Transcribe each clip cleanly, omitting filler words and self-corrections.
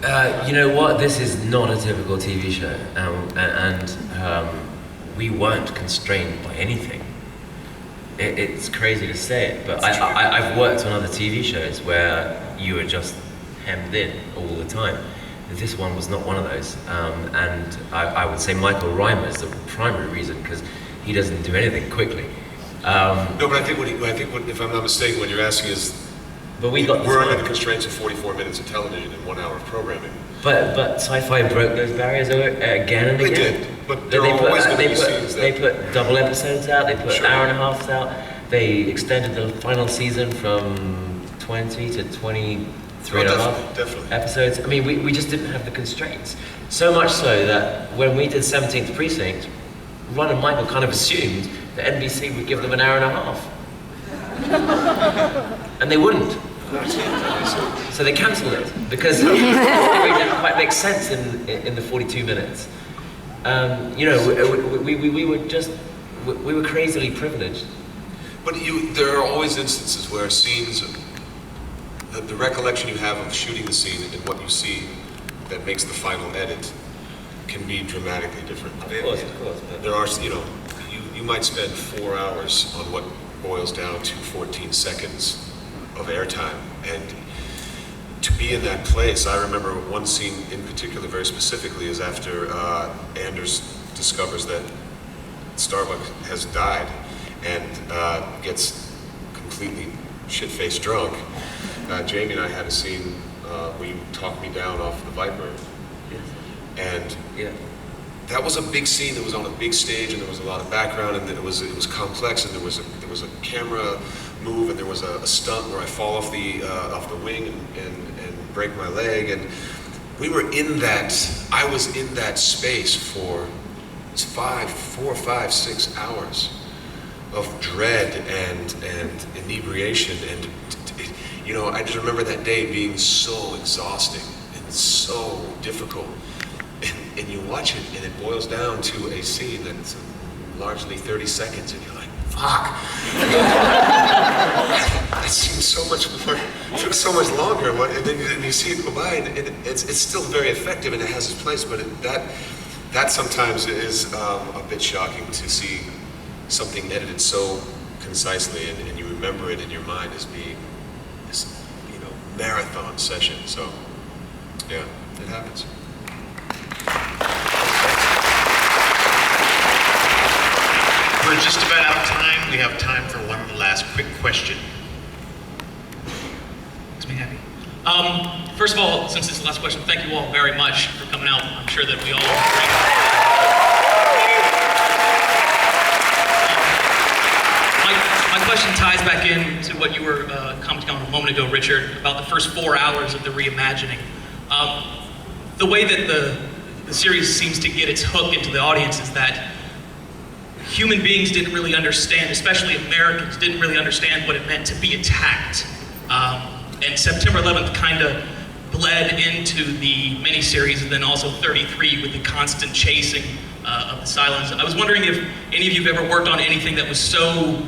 You know what? This is not a typical TV show, and we weren't constrained by anything. It's crazy to say it, but I've worked on other TV shows where you were just hemmed in all the time. This one was not one of those, and I would say Michael Rymer is the primary reason, because he doesn't do anything quickly. No, but I think if I'm not mistaken, what you're asking is, but we're under the constraints of 44 minutes of television and 1 hour of programming. But SyFy broke those barriers again and again. They did, but there are always going to be scenes that... They put double episodes out, they put hour and a half out, they extended the final season from 20 to 23 and a half episodes. I mean, we just didn't have the constraints. So much so that when we did 17th Precinct, Ron and Michael kind of assumed that NBC would give them an hour and a half. And they wouldn't. So they cancelled it because it didn't quite make sense in the 42 minutes. You know, we were crazily privileged. But there are always instances where scenes, the recollection you have of shooting the scene and what you see that makes the final edit can be dramatically different. Of course. But there are, you know, you might spend 4 hours on what boils down to 14 seconds of airtime, and to be in that place. I remember one scene in particular very specifically is after Anders discovers that Starbuck has died and gets completely shit-faced drunk. Jamie and I had a scene where you talked me down off the Viper, and that was a big scene that was on a big stage, and there was a lot of background, and it was complex, and there was a camera move, and there was a stunt where I fall off the wing and break my leg, and I was in that space for 4, 5, 6 hours of dread and inebriation, and you know, I just remember that day being so exhausting and so difficult. And you watch it, and it boils down to a scene that's largely 30 seconds, and you're like, fuck. It seems so much more, it took so much longer, and then you see it go by, and it's still very effective, and it has its place, but that sometimes is a bit shocking to see something edited so concisely, and you remember it in your mind as being this, you know, marathon session. So, yeah, it happens. We're just about out of time. We have time for one last quick question. Makes me happy. First of all, since this is the last question, thank you all very much for coming out. I'm sure that we all my question ties back in to what you were commenting on a moment ago, Richard, about the first 4 hours of the reimagining. The way that the series seems to get its hook into the audience is that human beings didn't really understand, especially Americans, didn't really understand what it meant to be attacked. And September 11th kind of bled into the miniseries, and then also 33 with the constant chasing of the silence. I was wondering if any of you have ever worked on anything that was so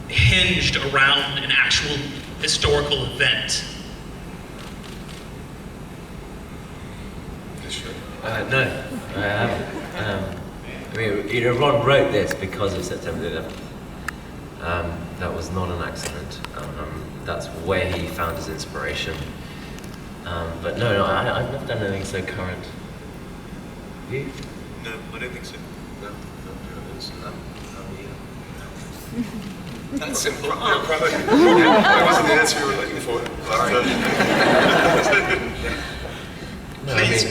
hinged around an actual historical event. No, I haven't. I mean, you know, Ron wrote this because of September 11th. That was not an accident. That's where he found his inspiration. But no, I've never done anything so current. You? No, I don't think so. No. That's simple. Probably wasn't the answer you were looking for. No, I mean,